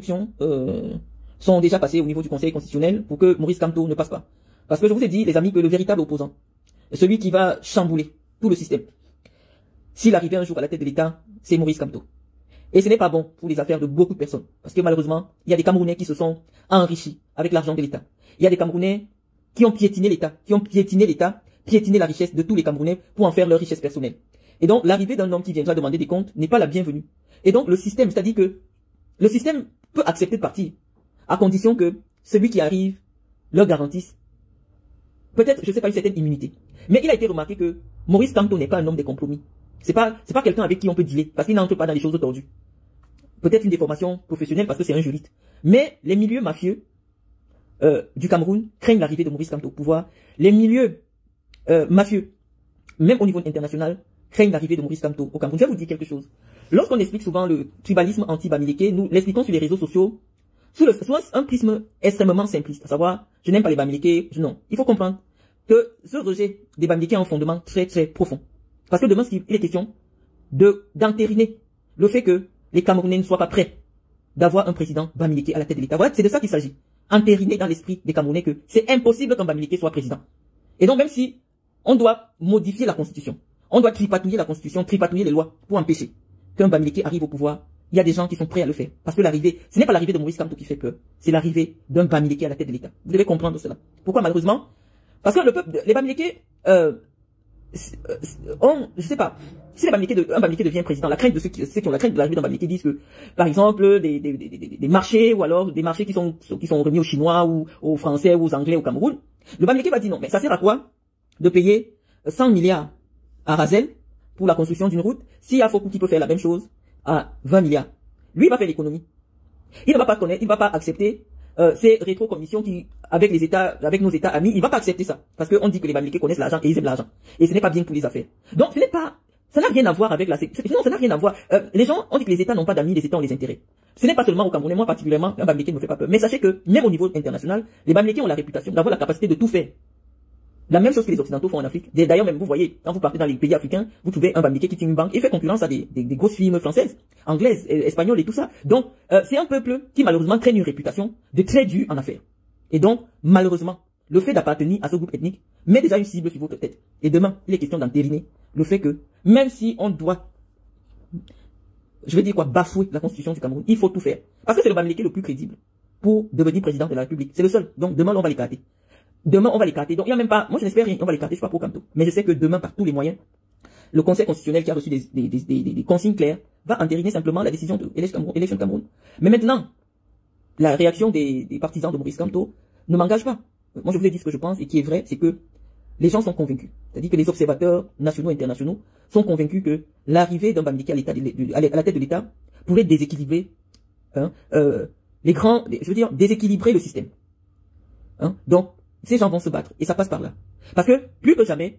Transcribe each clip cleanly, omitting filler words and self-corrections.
sont déjà passées au niveau du Conseil constitutionnel pour que Maurice Kamto ne passe pas. Parce que je vous ai dit, les amis, que le véritable opposant, celui qui va chambouler tout le système, s'il arrivait un jour à la tête de l'État, c'est Maurice Kamto. Et ce n'est pas bon pour les affaires de beaucoup de personnes. Parce que malheureusement, il y a des Camerounais qui se sont enrichis avec l'argent de l'État. Il y a des Camerounais qui ont piétiné l'État, piétiné la richesse de tous les Camerounais pour en faire leur richesse personnelle. Et donc, l'arrivée d'un homme qui viendra demander des comptes n'est pas la bienvenue. Et donc, le système, c'est-à-dire que le système peut accepter de partir, à condition que celui qui arrive leur garantisse, peut-être, je sais pas, une certaine immunité. Mais il a été remarqué que Maurice Kamto n'est pas un homme de compromis. C'est pas quelqu'un avec qui on peut dealer, parce qu'il n'entre pas dans les choses tordues. Peut-être une déformation professionnelle parce que c'est un juriste. Mais les milieux mafieux du Cameroun craignent l'arrivée de Maurice Kamto au pouvoir. Les milieux mafieux, même au niveau international, craignent l'arrivée de Maurice Kamto au Cameroun. Je vais vous dire quelque chose. Lorsqu'on explique souvent le tribalisme anti-bamileke, nous l'expliquons sur les réseaux sociaux sous un prisme extrêmement simpliste, à savoir, je n'aime pas les bamileke, non. Il faut comprendre que ce rejet des bamileke a un fondement très très profond. Parce que demain, il est question d'entériner le fait que les Camerounais ne soient pas prêts d'avoir un président bamileke à la tête de l'État. Voilà, c'est de ça qu'il s'agit. Entériner dans l'esprit des Camerounais que c'est impossible qu'un bamileke soit président. Et donc, même si on doit modifier la Constitution, on doit tripatouiller la Constitution, tripatouiller les lois pour empêcher qu'un bamileke arrive au pouvoir, il y a des gens qui sont prêts à le faire. Parce que ce n'est pas l'arrivée de Maurice Kamto qui fait peur, c'est l'arrivée d'un bamileke à la tête de l'État. Vous devez comprendre cela. Pourquoi malheureusement? Parce que le peuple, les bamileke, je sais pas, si un bamileke devient président, la crainte de ceux qui ont la crainte de l'arrivée d'un bamileke disent que, par exemple, des marchés, ou alors des marchés qui sont remis aux Chinois, ou aux Français, ou aux Anglais au Cameroun, le bamileke va dire non, mais ça sert à quoi de payer 100 milliards à Razel pour la construction d'une route, s'il y a Fokou qui peut faire la même chose à 20 milliards. Lui, il va faire l'économie. Il ne va pas connaître, il ne va pas accepter ces rétro-commissions qui, avec nos États amis, il va pas accepter ça. Parce qu'on dit que les bamileke connaissent l'argent et ils aiment l'argent. Et ce n'est pas bien pour les affaires. Donc, ça n'a rien à voir avec non, ça n'a rien à voir. Les gens, on dit que les États n'ont pas d'amis, les États ont les intérêts. Ce n'est pas seulement au Cameroun, moi particulièrement, un bamileke ne me fait pas peur. Mais sachez que, même au niveau international, les bamileke ont la réputation d'avoir la capacité de tout faire. La même chose que les Occidentaux font en Afrique. D'ailleurs, même vous voyez, quand vous partez dans les pays africains, vous trouvez un bamileke qui tient une banque et fait concurrence à des grosses firmes françaises, anglaises, espagnoles et tout ça. Donc, c'est un peuple qui malheureusement traîne une réputation de très dur en affaires. Et donc, malheureusement, le fait d'appartenir à ce groupe ethnique met déjà une cible sur votre tête. Et demain, il est question d'entériner le fait que, même si on doit, je veux dire quoi, bafouer la constitution du Cameroun, il faut tout faire. Parce que c'est le bamileke le plus crédible pour devenir président de la République. C'est le seul. Donc, demain, on va l'écarter. Demain, on va l'écarter. Donc, il n'y a même pas, moi je n'espère rien, on va l'écarter, je suis pas pour Kamto. Mais je sais que demain, par tous les moyens, le Conseil constitutionnel qui a reçu des consignes claires va entériner simplement la décision de Élection Cameroun. Mais maintenant, la réaction des partisans de Maurice Kamto ne m'engage pas. Moi, je vous ai dit ce que je pense et qui est vrai, c'est que les gens sont convaincus. C'est-à-dire que les observateurs nationaux et internationaux sont convaincus que l'arrivée d'un bamileke à la tête de l'État pourrait déséquilibrer, déséquilibrer le système. Donc, ces gens vont se battre et ça passe par là. Parce que, plus que jamais,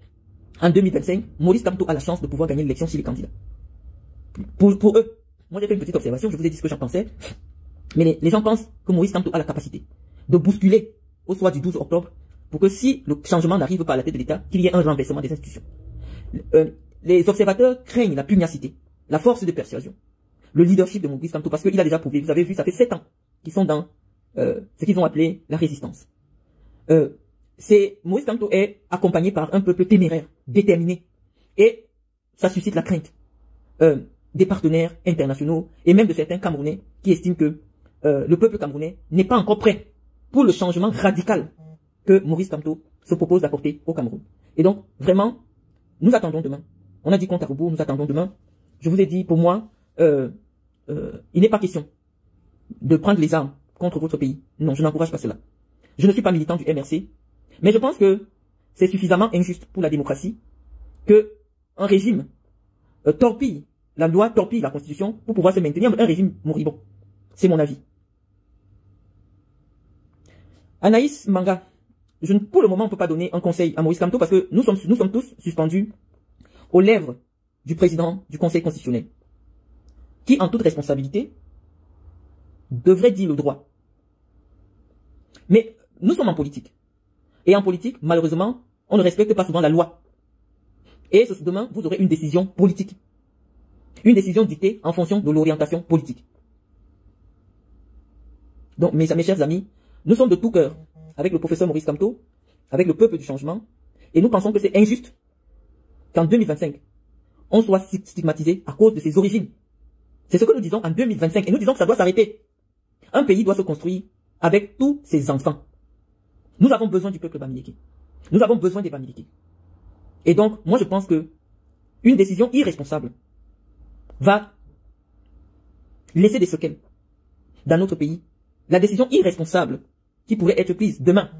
en 2025, Maurice Kamto a la chance de pouvoir gagner l'élection s'il est candidat. Pour eux, moi j'ai fait une petite observation, je vous ai dit ce que j'en pensais, mais les gens pensent que Maurice Kamto a la capacité de bousculer au soir du 12 octobre pour que si le changement n'arrive pas à la tête de l'État, qu'il y ait un renversement des institutions. Les observateurs craignent la pugnacité, la force de persuasion, le leadership de Maurice Kamto, parce qu'il a déjà prouvé, vous avez vu, ça fait 7 ans qu'ils sont dans ce qu'ils ont appelé la résistance. Maurice Kamto est accompagné par un peuple téméraire, déterminé. Et ça suscite la crainte des partenaires internationaux et même de certains Camerounais qui estiment que le peuple camerounais n'est pas encore prêt pour le changement radical que Maurice Kamto se propose d'apporter au Cameroun. Et donc, vraiment, nous attendons demain. On a dit compte à rebours, nous attendons demain. Je vous ai dit, pour moi, il n'est pas question de prendre les armes contre votre pays. Non, je n'encourage pas cela. Je ne suis pas militant du MRC, mais je pense que c'est suffisamment injuste pour la démocratie que un régime torpille la loi, torpille la constitution pour pouvoir se maintenir, un régime moribond. C'est mon avis. Anaïs Manga, pour le moment, on ne peut pas donner un conseil à Maurice Kamto parce que nous sommes tous suspendus aux lèvres du président du Conseil constitutionnel, qui, en toute responsabilité, devrait dire le droit. Mais nous sommes en politique. Et en politique, malheureusement, on ne respecte pas souvent la loi. Et demain, vous aurez une décision politique. Une décision dictée en fonction de l'orientation politique. Donc, mes chers amis, nous sommes de tout cœur avec le professeur Maurice Kamto, avec le peuple du changement, et nous pensons que c'est injuste qu'en 2025, on soit stigmatisé à cause de ses origines. C'est ce que nous disons en 2025, et nous disons que ça doit s'arrêter. Un pays doit se construire avec tous ses enfants. Nous avons besoin du peuple bamileke. Nous avons besoin des bamileke. Et donc, moi je pense que une décision irresponsable va laisser des séquelles dans notre pays. La décision irresponsable qui pourrait être prise demain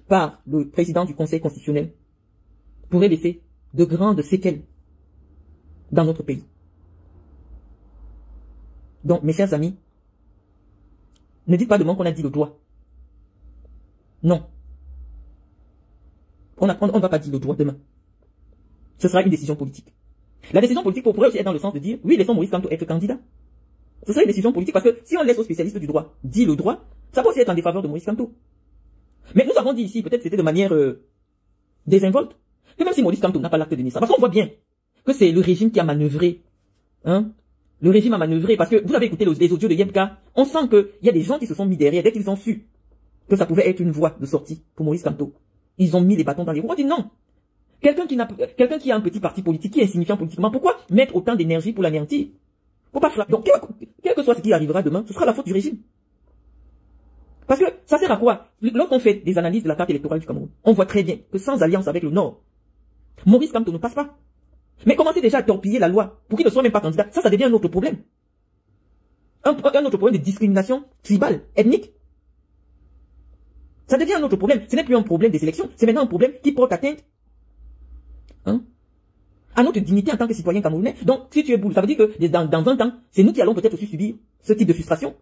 par le président du Conseil constitutionnel pourrait laisser de grandes séquelles dans notre pays. Donc, mes chers amis, ne dites pas demain qu'on a dit le droit. Non. On ne va pas dire le droit demain. Ce sera une décision politique. La décision politique pourrait aussi être dans le sens de dire, oui, laissons Maurice Kamto être candidat. Ce serait une décision politique parce que si on laisse aux spécialistes du droit dire le droit, ça peut aussi être en défaveur de Maurice Kamto. Mais nous avons dit ici, peut-être c'était de manière désinvolte, que même si Maurice Kamto n'a pas l'acte de naissance, parce qu'on voit bien que c'est le régime qui a manœuvré. Hein? Le régime a manœuvré parce que vous avez écouté les audios de Yebka, on sent qu'il y a des gens qui se sont mis derrière dès qu'ils ont su que ça pouvait être une voie de sortie pour Maurice Kamto. Ils ont mis les bâtons dans les roues. On dit non. Quelqu'un qui a un petit parti politique, qui est insignifiant politiquement, pourquoi mettre autant d'énergie pour l'anéantir? Faut pas frapper. Donc, quel que soit ce qui arrivera demain, ce sera la faute du régime. Parce que ça sert à quoi? Lorsqu'on fait des analyses de la carte électorale du Cameroun, on voit très bien que sans alliance avec le Nord, Maurice Kamto ne passe pas. Mais commencez déjà à torpiller la loi pour qu'il ne soit même pas candidat. Ça devient un autre problème. Un autre problème de discrimination tribale, ethnique. Ça devient un autre problème. Ce n'est plus un problème des élections, c'est maintenant un problème qui porte atteinte à notre dignité en tant que citoyen camerounais. Donc, si tu es boule, ça veut dire que dans 20 ans, c'est nous qui allons peut-être aussi subir ce type de frustration.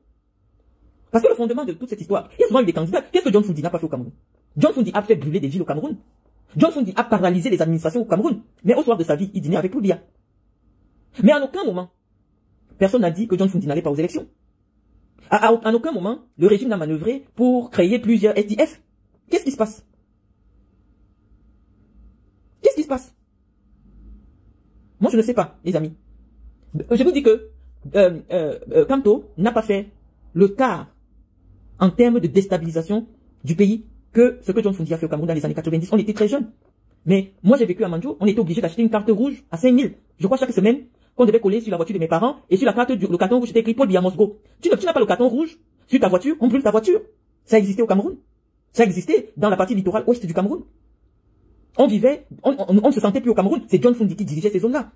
Parce que le fondement de toute cette histoire, il y a souvent eu des candidats. Qu'est-ce que John Fundi n'a pas fait au Cameroun? John Fundi a fait brûler des villes au Cameroun. John Fundi a paralysé les administrations au Cameroun. Mais au soir de sa vie, il dînait avec Paul Biya. Mais en aucun moment, personne n'a dit que John Fundi n'allait pas aux élections. En aucun moment, le régime n'a manœuvré pour créer plusieurs SDF. Qu'est-ce qui se passe? Qu'est-ce qui se passe? Moi, je ne sais pas, les amis. Je vous dis que Kamto n'a pas fait le quart en termes de déstabilisation du pays que ce que John Fundi a fait au Cameroun dans les années 90. On était très jeunes. Mais moi, j'ai vécu à Mandjou, on était obligé d'acheter une carte rouge à 5 000. Je crois chaque semaine qu'on devait coller sur la voiture de mes parents et sur la carte le carton rouge, c'était écrit Paul Biya Mosgo. Tu n'as pas le carton rouge sur ta voiture, on brûle ta voiture. Ça existait au Cameroun. Ça existait dans la partie littorale ouest du Cameroun. On vivait, on ne se sentait plus au Cameroun. C'est John Fundi qui dirigeait ces zones-là.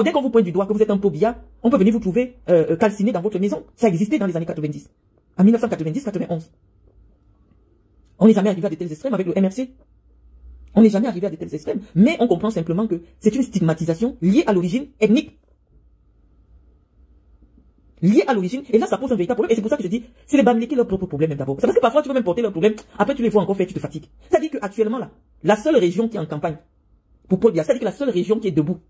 Dès qu'on vous pointe du doigt que vous êtes un Paul Biya, on peut venir vous trouver calciné dans votre maison. Ça existait dans les années 90. En 1990-91. On n'est jamais arrivé à de tels extrêmes avec le MRC. On n'est jamais arrivé à de tels extrêmes. Mais on comprend simplement que c'est une stigmatisation liée à l'origine ethnique. Liée à l'origine. Et là, ça pose un véritable problème. Et c'est pour ça que je dis, c'est les Bamileke leur propre problème d'abord. C'est parce que parfois, tu veux même porter leur problème. Après, tu les vois encore faire, tu te fatigues. C'est-à-dire qu'actuellement, là, la seule région qui est en campagne pour Paul Biya, c'est-à-dire que la seule région qui est debout.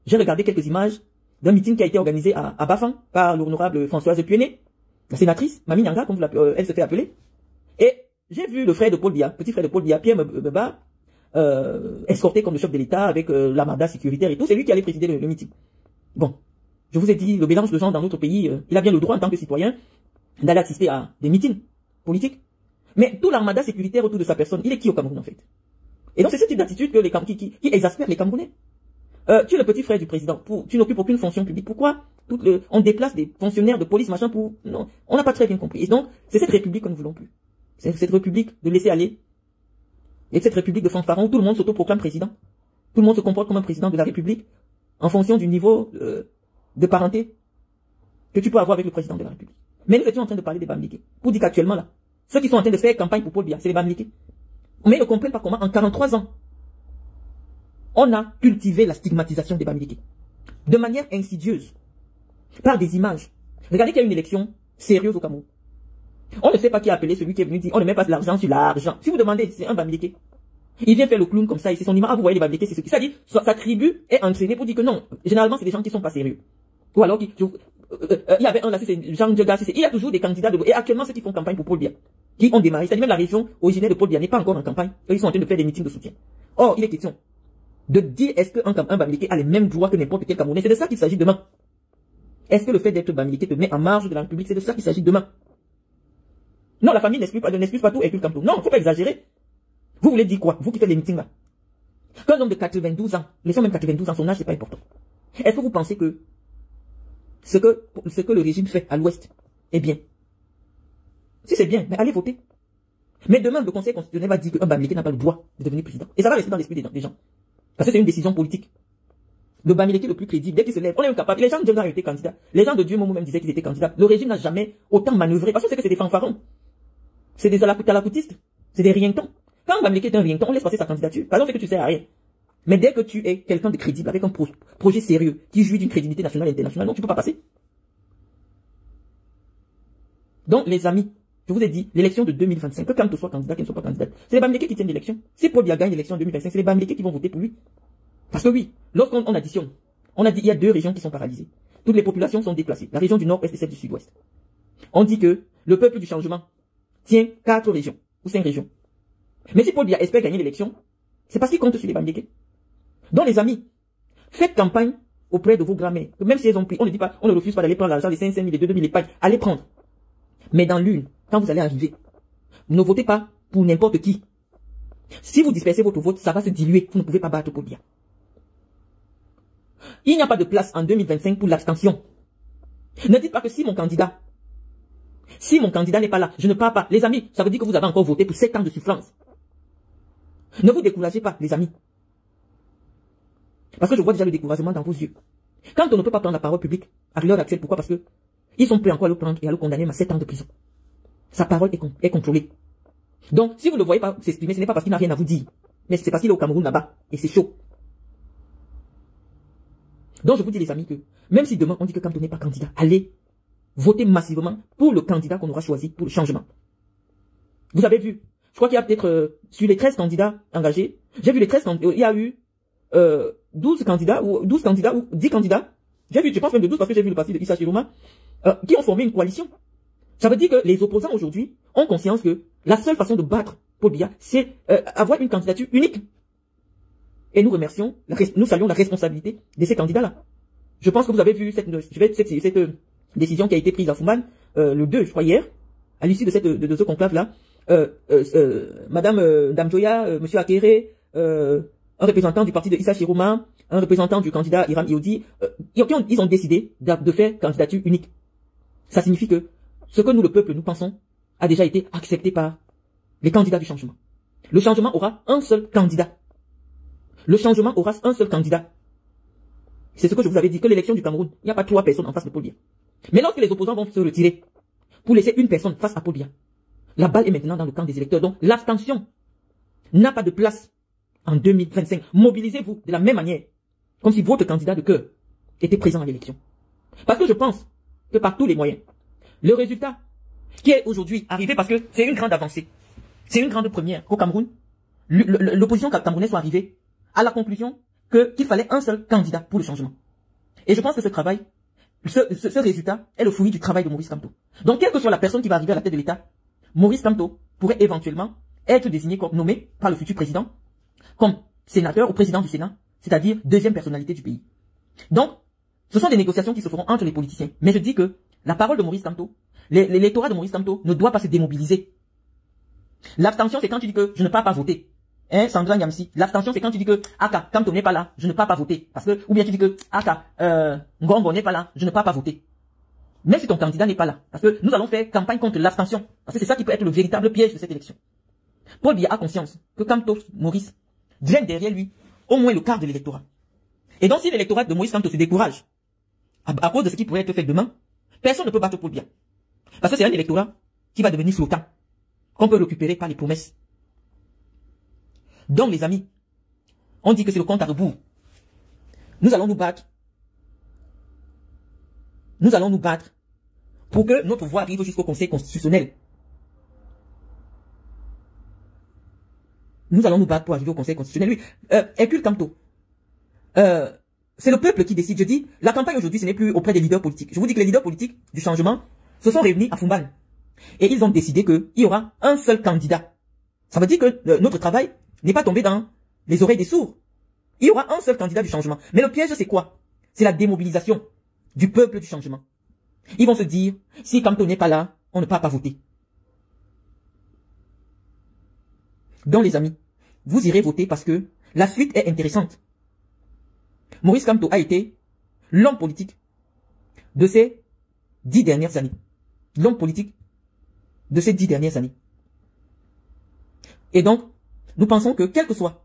J'ai regardé quelques images d'un meeting qui a été organisé à Bafang par l'honorable Françoise Puené, la sénatrice, Mami Nyanga, comme elle se fait appeler. Et j'ai vu le frère de Paul Biya, petit frère de Paul Biya, Pierre Mbeba, escorté comme le chef de l'État avec l'armada sécuritaire et tout. C'est lui qui allait présider le meeting. Bon, je vous ai dit, le mélange de gens dans notre pays, il a bien le droit en tant que citoyen d'aller assister à des meetings politiques. Mais tout l'armada sécuritaire autour de sa personne, il est qui au Cameroun en fait? Et donc c'est ce type d'attitude qui exaspère les Camerounais. Tu es le petit frère du président, tu n'occupes aucune fonction publique. Pourquoi on déplace des fonctionnaires de police, machin, pour... Non, on n'a pas très bien compris. Et donc, c'est cette république que nous voulons plus. C'est cette république de laisser aller. Et cette république de fanfaron où tout le monde s'autoproclame président. Tout le monde se comporte comme un président de la république en fonction du niveau de parenté que tu peux avoir avec le président de la république. Mais nous étions en train de parler des Bamileke. Pour dire qu'actuellement, là, ceux qui sont en train de faire campagne pour Paul Biya, c'est les Bamileke. Mais ils ne comprennent pas comment, en 43 ans, on a cultivé la stigmatisation des Bamileke. De manière insidieuse. Par des images. Regardez qu'il y a une élection sérieuse au Cameroun. On ne sait pas qui a appelé celui qui est venu dire on ne met pas de l'argent sur l'argent. Si vous demandez, c'est un Bamileke. Il vient faire le clown comme ça, et c'est son image. Ah, vous voyez les Bamileke, c'est ce qui. Ça dit, sa tribu est entraînée pour dire que non. Généralement, c'est des gens qui sont pas sérieux. Ou alors, il y avait un là, c'est Jean Djega, il y a toujours des candidats et actuellement, ceux qui font campagne pour Paul Biya, qui ont démarré. C'est-à-dire même la région originaire de Paul Biya n'est pas encore en campagne. Ils sont en train de faire des meetings de soutien. Or, il est question de dire est-ce qu'un Bamileke a les mêmes droits que n'importe quel Camerounais. C'est de ça qu'il s'agit demain. Est-ce que le fait d'être Bamileke te met en marge de la République? C'est de ça qu'il s'agit demain. Non, la famille n'excuse pas tout Hercule Camto. Non, faut pas exagérer. Vous voulez dire quoi? Vous qui faites les meetings là. Qu'un homme de 92 ans, laissons même 92 ans, son âge c'est pas important. Est-ce que vous pensez que ce que le régime fait à l'Ouest est bien? Si c'est bien, mais allez voter. Mais demain, le Conseil constitutionnel va dire qu'un Bamileke n'a pas le droit de devenir président. Et ça va rester dans l'esprit des gens. Parce que c'est une décision politique. Le Bamileke le plus crédible, dès qu'il se lève, on est incapable. Les gens de Dieu ont été candidats. Les gens de Dieu même disaient qu'ils étaient candidats. Le régime n'a jamais autant manœuvré. Parce que c'est des fanfarons. C'est des alacoutistes. C'est des rien-temps. Quand Bamileke est un rien-temps, on laisse passer sa candidature. Par exemple, c'est que tu sais à rien. Mais dès que tu es quelqu'un de crédible, avec un projet sérieux, qui jouit d'une crédibilité nationale et internationale, non, tu ne peux pas passer. Donc, les amis, je vous ai dit, l'élection de 2025, que Camto soit candidat, qu'il ne soit pas candidat, c'est les Bamileke qui tiennent l'élection. Si Paul Biya gagne l'élection en 2025, c'est les Bamileke qui vont voter pour lui. Parce que oui, lorsqu'on additionne, on a dit il y a 2 régions qui sont paralysées. Toutes les populations sont déplacées. La région du Nord-Est et celle du Sud-Ouest. On dit que le peuple du changement tient 4 régions, ou 5 régions. Mais si Paul Biya espère gagner l'élection, c'est parce qu'il compte sur les Bamileke. Donc les amis, faites campagne auprès de vos grands-mères. Même si elles ont pris, on ne dit pas, on ne refuse pas d'aller prendre l'argent, les 500 000, les 2 000, les pailles. Allez prendre. Mais dans l'une, quand vous allez arriver, ne votez pas pour n'importe qui. Si vous dispersez votre vote, ça va se diluer. Vous ne pouvez pas battre Paul Biya. Il n'y a pas de place en 2025 pour l'abstention. Ne dites pas que si mon candidat n'est pas là, je ne pars pas. Les amis, ça veut dire que vous avez encore voté pour 7 ans de souffrance. Ne vous découragez pas, les amis. Parce que je vois déjà le découragement dans vos yeux. Quand on ne peut pas prendre la parole publique à l'heure actuelle, pourquoi? Parce que ils sont prêts encore à le prendre et à le condamner à 7 ans de prison. Sa parole est contrôlée. Donc, si vous ne le voyez pas s'exprimer, ce n'est pas parce qu'il n'a rien à vous dire. Mais c'est parce qu'il est au Cameroun là-bas. Et c'est chaud. Donc, je vous dis les amis que, même si demain on dit que Camto n'est pas candidat, allez voter massivement pour le candidat qu'on aura choisi pour le changement. Vous avez vu, je crois qu'il y a peut-être, sur les 13 candidats engagés, j'ai vu les 13 candidats, il y a eu 12 candidats, ou 10 candidats, j'ai vu, je pense même de 12 parce que j'ai vu le parti de Issa Chiroma, qui ont formé une coalition. Ça veut dire que les opposants aujourd'hui ont conscience que la seule façon de battre Paul Biya, c'est avoir une candidature unique. Et nous remercions, nous saluons la responsabilité de ces candidats-là. Je pense que vous avez vu cette décision qui a été prise à Fouman, le 2, je crois, hier, à l'issue de ce conclave-là. Madame Damjoya, Monsieur Akere, un représentant du parti de Issa Chiroma, un représentant du candidat Iram Iodi, ils ont décidé de faire candidature unique. Ça signifie que ce que nous, le peuple, nous pensons, a déjà été accepté par les candidats du changement. Le changement aura un seul candidat. Le changement aura un seul candidat. C'est ce que je vous avais dit, que l'élection du Cameroun, il n'y a pas 3 personnes en face de Paul Biya. Mais lorsque les opposants vont se retirer pour laisser une personne face à Paul Biya, la balle est maintenant dans le camp des électeurs. Donc l'abstention n'a pas de place en 2025. Mobilisez-vous de la même manière, comme si votre candidat de cœur était présent à l'élection. Parce que je pense que par tous les moyens, le résultat qui est aujourd'hui arrivé, parce que c'est une grande avancée, c'est une grande première qu'au Cameroun, l'opposition camerounaise soit arrivée à la conclusion qu'il fallait un seul candidat pour le changement. Et je pense que ce travail, ce résultat est le fruit du travail de Maurice Kamto. Donc, quelle que soit la personne qui va arriver à la tête de l'État, Maurice Kamto pourrait éventuellement être désigné comme nommé par le futur président comme sénateur ou président du Sénat, c'est-à-dire deuxième personnalité du pays. Donc, ce sont des négociations qui se feront entre les politiciens. Mais je dis que la parole de Maurice Kamto, l'électorat de Maurice Kamto ne doit pas se démobiliser. L'abstention, c'est quand tu dis que je ne pars pas voter. Hein, Sandra Nyamsi. L'abstention, c'est quand tu dis que Aka, Kamto n'est pas là, je ne pars pas voter. Parce que, ou bien tu dis que Aka, Ngongo n'est pas là, je ne pars pas voter. Même si ton candidat n'est pas là. Parce que nous allons faire campagne contre l'abstention. Parce que c'est ça qui peut être le véritable piège de cette élection. Paul Biya a conscience que Kamto, Maurice, draine derrière lui au moins le quart de l'électorat. Et donc si l'électorat de Maurice Kamto se décourage à cause de ce qui pourrait être fait demain, personne ne peut battre Paul Biya. Parce que c'est un électorat qui va devenir flottant, qu'on peut récupérer par les promesses. Donc les amis, on dit que c'est le compte à rebours. Nous allons nous battre. Nous allons nous battre pour que notre voix arrive jusqu'au Conseil constitutionnel. Nous allons nous battre pour arriver au Conseil constitutionnel. Oui, Hercule Camto, c'est le peuple qui décide. Je dis, la campagne aujourd'hui, ce n'est plus auprès des leaders politiques. Je vous dis que les leaders politiques du changement se sont réunis à Foumbal. Et ils ont décidé qu'il y aura un seul candidat. Ça veut dire que notre travail n'est pas tombé dans les oreilles des sourds. Il y aura un seul candidat du changement. Mais le piège, c'est quoi? C'est la démobilisation du peuple du changement. Ils vont se dire, si Camto n'est pas là, on ne peut pas voter. Donc les amis, vous irez voter parce que la suite est intéressante. Maurice Kamto a été l'homme politique de ces 10 dernières années. L'homme politique de ces 10 dernières années. Et donc, nous pensons que quelle que soit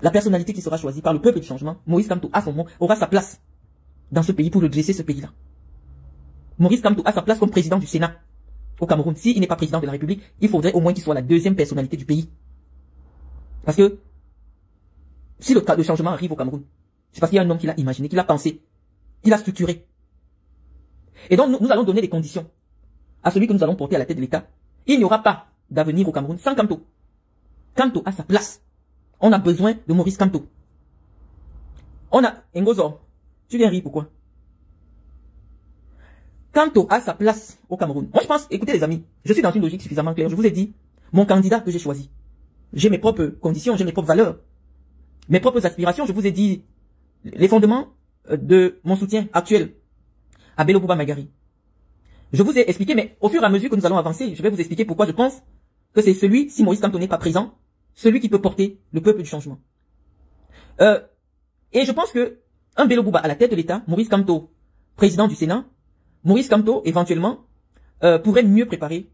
la personnalité qui sera choisie par le peuple du changement, Maurice Kamto à son moment aura sa place dans ce pays pour redresser ce pays-là. Maurice Kamto a sa place comme président du Sénat au Cameroun. S'il n'est pas président de la République, il faudrait au moins qu'il soit la deuxième personnalité du pays. Parce que si le changement arrive au Cameroun, c'est parce qu'il y a un homme qui l'a imaginé, qui l'a pensé, qui l'a structuré. Et donc nous allons donner des conditions à celui que nous allons porter à la tête de l'État. Il n'y aura pas d'avenir au Cameroun sans Kamto. Kamto a sa place. On a besoin de Maurice Kamto. On a... Ngozo, tu viens rire pourquoi? Kamto a sa place au Cameroun. Moi je pense, écoutez les amis, je suis dans une logique suffisamment claire. Je vous ai dit, mon candidat que j'ai choisi. J'ai mes propres conditions, j'ai mes propres valeurs, mes propres aspirations. Je vous ai dit les fondements de mon soutien actuel à Bello Bouba Maïgari. Je vous ai expliqué, mais au fur et à mesure que nous allons avancer, je vais vous expliquer pourquoi je pense que c'est celui, si Maurice Kamto n'est pas présent, celui qui peut porter le peuple du changement. Et je pense que un Bello Bouba à la tête de l'État, Maurice Kamto, président du Sénat, Maurice Kamto, éventuellement, pourrait mieux préparer,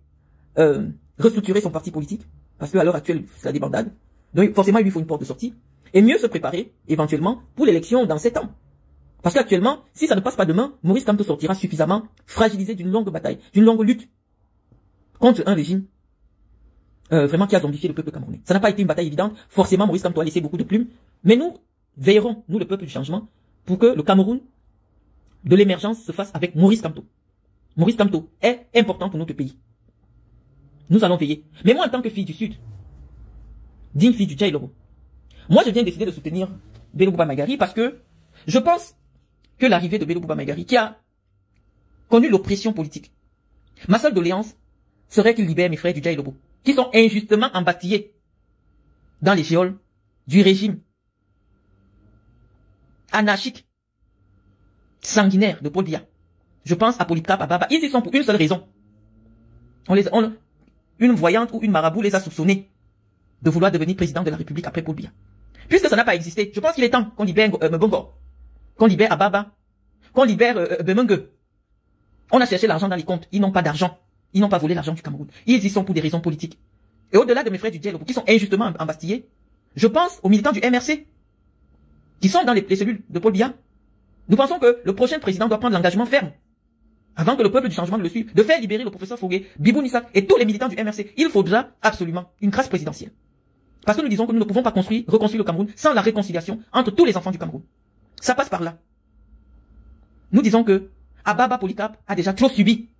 restructurer son parti politique, parce qu'à l'heure actuelle, c'est la débandade. Donc forcément, il lui faut une porte de sortie, et mieux se préparer, éventuellement, pour l'élection dans 7 ans. Parce qu'actuellement, si ça ne passe pas demain, Maurice Kamto sortira suffisamment fragilisé d'une longue bataille, d'une longue lutte contre un régime vraiment qui a zombifié le peuple camerounais. Ça n'a pas été une bataille évidente. Forcément, Maurice Kamto a laissé beaucoup de plumes. Mais nous veillerons, nous le peuple du changement, pour que le Cameroun de l'émergence se fasse avec Maurice Kamto. Maurice Kamto est important pour notre pays. Nous allons veiller. Mais moi, en tant que fille du Sud, digne fille du Djaïlobo, moi je viens décider de soutenir Bello Bouba Maïgari parce que je pense que l'arrivée de Bello Bouba Maïgari, qui a connu l'oppression politique, ma seule doléance serait qu'il libère mes frères du Djaïlobo, qui sont injustement embâtillés dans les geôles du régime anarchique, sanguinaire de Paul Biya. Je pense à Polycarpe, à Baba. Ils y sont pour une seule raison. Une voyante ou une marabout les a soupçonnés de vouloir devenir président de la République après Paul Biya. Puisque ça n'a pas existé, je pense qu'il est temps qu'on libère Mbongo, qu'on libère Ababa, qu'on libère Bemengue. On a cherché l'argent dans les comptes. Ils n'ont pas d'argent. Ils n'ont pas volé l'argent du Cameroun. Ils y sont pour des raisons politiques. Et au-delà de mes frères du Djaïlobo, qui sont injustement embastillés, je pense aux militants du MRC, qui sont dans les cellules de Paul Biya. Nous pensons que le prochain président doit prendre l'engagement ferme, avant que le peuple du changement ne le suive, de faire libérer le professeur Fogué, Bibou Nissa et tous les militants du MRC. Il faudra absolument une grâce présidentielle. Parce que nous disons que nous ne pouvons pas reconstruire le Cameroun sans la réconciliation entre tous les enfants du Cameroun. Ça passe par là. Nous disons que Ababa Polycarpe a déjà trop subi.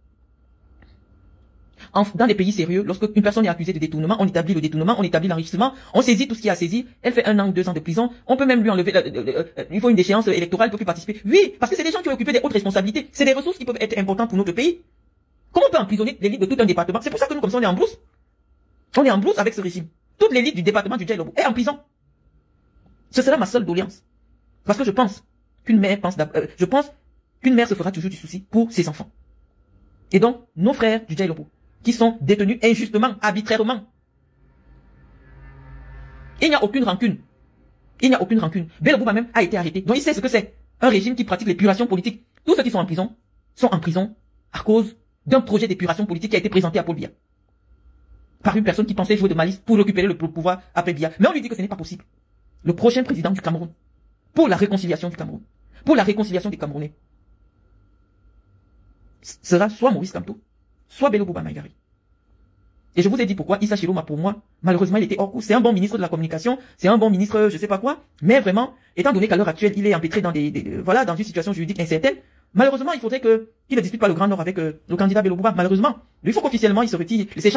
Dans les pays sérieux, lorsque une personne est accusée de détournement, on établit le détournement, on établit l'enrichissement, on saisit tout ce qui a saisi, elle fait 1 an ou 2 ans de prison, on peut même lui enlever, il faut une déchéance électorale, elle peut plus participer. Oui, parce que c'est des gens qui ont occupé des hautes responsabilités, c'est des ressources qui peuvent être importantes pour notre pays. Comment on peut emprisonner l'élite de tout un département? C'est pour ça que nous, comme ça, on est en brousse. On est en brousse avec ce régime. Toute l'élite du département du Djaïlobo est en prison. Ce sera ma seule doléance. Parce que je pense qu'une mère se fera toujours du souci pour ses enfants. Et donc, nos frères du Djaïlobo, qui sont détenus injustement, arbitrairement. Il n'y a aucune rancune. Il n'y a aucune rancune. Bello Bouba même a été arrêté. Donc il sait ce que c'est. Un régime qui pratique l'épuration politique. Tous ceux qui sont en prison à cause d'un projet d'épuration politique qui a été présenté à Paul Biya. Par une personne qui pensait jouer de malice pour récupérer le pouvoir après Biya. Mais on lui dit que ce n'est pas possible. Le prochain président du Cameroun, pour la réconciliation du Cameroun, pour la réconciliation des Camerounais, sera soit Maurice Kamto, soit Bello Bouba Maïgari. Et je vous ai dit pourquoi Issa Chiloma, pour moi, malheureusement, il était hors cours. C'est un bon ministre de la communication, c'est un bon ministre, je sais pas quoi, mais vraiment, étant donné qu'à l'heure actuelle, il est empêtré dans dans une situation juridique incertaine, malheureusement, il faudrait qu'il ne dispute pas le Grand Nord avec le candidat Bello Bouba, malheureusement. Il faut qu'officiellement, il se retire. Ses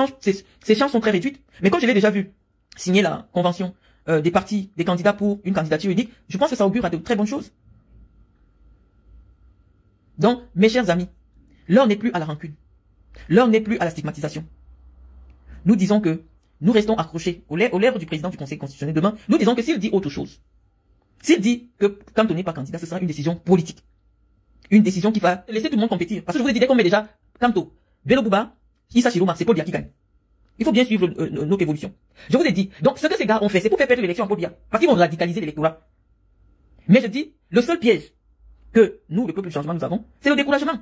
chances sont très réduites. Mais comme je l'ai déjà vu signer la convention des partis, des candidats pour une candidature unique, je pense que ça augure à de très bonnes choses. Donc, mes chers amis, l'heure n'est plus à la rancune. L'heure n'est plus à la stigmatisation. Nous disons que nous restons accrochés aux lèvres du président du Conseil constitutionnel demain. Nous disons que s'il dit autre chose, s'il dit que Kamto n'est pas candidat, ce sera une décision politique. Une décision qui va laisser tout le monde compétir. Parce que je vous ai dit, dès qu'on met déjà Kamto, Bello Bouba, Issa Chiloma, c'est Paul Biya qui gagne. Il faut bien suivre notre évolution. Je vous ai dit, donc ce que ces gars ont fait, c'est pour faire perdre l'élection à Paul Biya. Parce qu'ils vont radicaliser l'électorat. Mais je dis, le seul piège que nous, le peuple du changement, nous avons, c'est le découragement.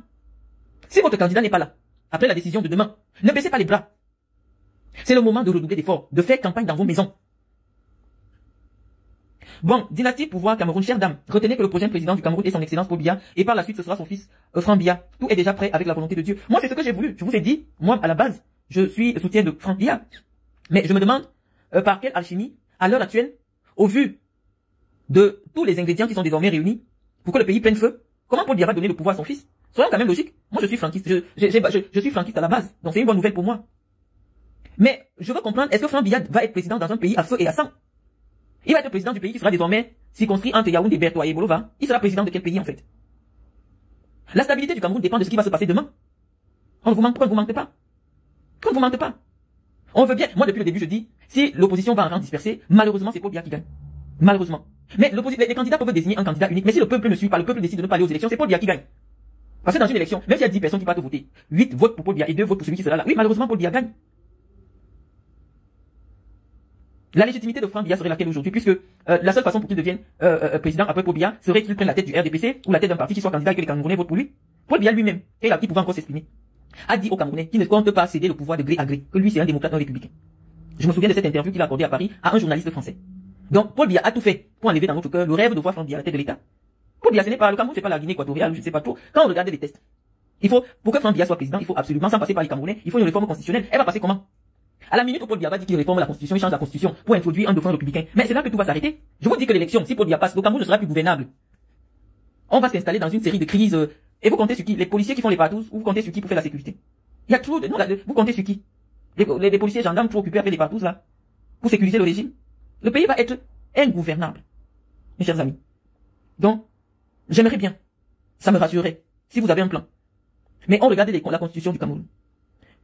Si votre candidat n'est pas là, après la décision de demain, ne baissez pas les bras. C'est le moment de redoubler d'efforts, de faire campagne dans vos maisons. Bon, dynastie, pouvoir, Cameroun, chère dame, retenez que le prochain président du Cameroun est son excellence Paul Biya, et par la suite ce sera son fils Franck Biya. Tout est déjà prêt avec la volonté de Dieu. Moi, c'est ce que j'ai voulu. Je vous ai dit, moi, à la base, je suis soutien de Franck Biya. Mais je me demande, par quelle alchimie, à l'heure actuelle, au vu de tous les ingrédients qui sont désormais réunis, pour que le pays prenne feu, comment Paul Biya va donner le pouvoir à son fils? Soyons quand même logiques. Moi, je suis franquiste. Je suis franquiste à la base. Donc, c'est une bonne nouvelle pour moi. Mais, je veux comprendre, est-ce que Franck Biya va être président dans un pays à feu et à sang? Il va être le président du pays qui sera désormais circonscrit entre Yaoundé, Bertoua et Bolova. Il sera président de quel pays, en fait? La stabilité du Cameroun dépend de ce qui va se passer demain. On ne vous mente pas. Qu'on ne vous mente pas. On veut bien. Moi, depuis le début, je dis, si l'opposition va en rang dispersé, malheureusement, c'est Paul Biya qui gagne. Malheureusement. Mais les candidats peuvent désigner un candidat unique. Mais si le peuple ne suit pas, le peuple décide de ne pas aller aux élections, c'est Paul Biya qui gagne. Parce que dans une élection, même s'il y a 10 personnes qui partent voter, 8 votent pour Paul Biya et 2 votent pour celui qui sera là. Oui, malheureusement, Paul Biya gagne. La légitimité de Franck Biya serait laquelle aujourd'hui, puisque la seule façon pour qu'il devienne président après Paul Biya serait qu'il prenne la tête du RDPC ou la tête d'un parti qui soit candidat et que les Camerounais votent pour lui. Paul Biya lui-même, et il pouvait encore s'exprimer, a dit aux Camerounais qu'il ne compte pas céder le pouvoir de gré à gré, que lui c'est un démocrate, un républicain. Je me souviens de cette interview qu'il a accordée à Paris à un journaliste français. Donc Paul Biya a tout fait pour enlever dans notre cœur le rêve de voir Franck Biya à la tête de l'État. Paul Biya, ce n'est pas le Cameroun, c'est pas la Guinée équatoriale, je ne sais pas trop. Quand on regarde les tests, il faut, pour que Franck Biya soit président, il faut absolument, sans passer par les Camerounais, il faut une réforme constitutionnelle. Elle va passer comment? À la minute où Paul Biya va dire qu'il réforme la constitution, il change la constitution pour introduire un dauphin républicain. Mais c'est là que tout va s'arrêter. Je vous dis que l'élection, si Paul Biya passe, le Cameroun ne sera plus gouvernable. On va s'installer dans une série de crises. Et vous comptez sur qui? Les policiers qui font les partous, ou vous comptez sur qui pour faire la sécurité? Il y a trop de, non, vous comptez sur qui? Les policiers gendarmes trop occupés à faire les partous, là, pour sécuriser le régime. Le pays va être ingouvernable, mes chers amis. Donc, j'aimerais bien, ça me rassurerait, si vous avez un plan. Mais on regarde la constitution du Cameroun.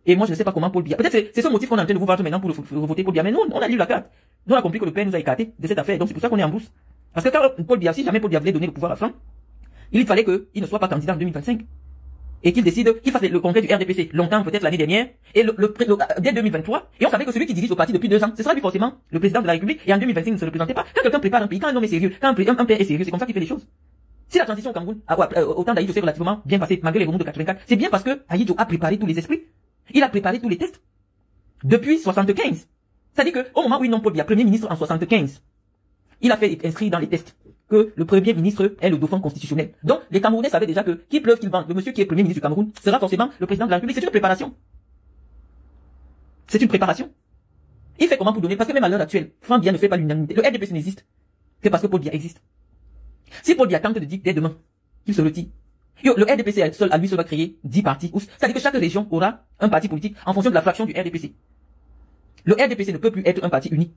Et moi, je ne sais pas comment Paul Biya. Peut-être c'est ce motif qu'on est en train de vous vendre maintenant pour voter Paul Biya. Mais nous, on a lu la carte. Nous, on a compris que le père nous a écarté de cette affaire. Donc, c'est pour ça qu'on est en brousse. Parce que quand Paul Biya, si jamais Paul Biya voulait donner le pouvoir à Franck, il fallait qu'il ne soit pas candidat en 2025. Et qu'il décide, qu'il fasse le congrès du RDPC longtemps, peut-être l'année dernière, et dès 2023. Et on savait que celui qui dirige le parti depuis 2 ans, ce sera lui forcément le président de la République. Et en 2025, il ne se représentait pas. Quand quelqu'un prépare un pays, quand un homme est sérieux, quand un père est sérieux, c'est comme ça qu'il fait les choses. Si la transition au Cameroun, au temps d'Aïdjo s'est relativement bien passée, malgré les remous de 84, c'est bien parce que Aïdjo a préparé tous les esprits. Il a préparé tous les tests. Depuis 75. C'est-à-dire que, au moment où il nomme Paul Biya Premier ministre en 75, il a fait inscrire dans les tests que le Premier ministre est le dauphin constitutionnel. Donc, les Camerounais savaient déjà que, qu'il pleuve, qu'il vente, le monsieur qui est Premier ministre du Cameroun sera forcément le président de la République. C'est une préparation. C'est une préparation. Il fait comment pour donner? Parce que même à l'heure actuelle, Franck Biya ne fait pas l'unanimité. Le RDPC n'existe que parce que Paul Biya existe. Si Paul Biya tente de dire dès demain qu'il se retire, le RDPC seul, à lui seul va créer 10 partis. C'est-à-dire que chaque région aura un parti politique en fonction de la fraction du RDPC. Le RDPC ne peut plus être un parti uni.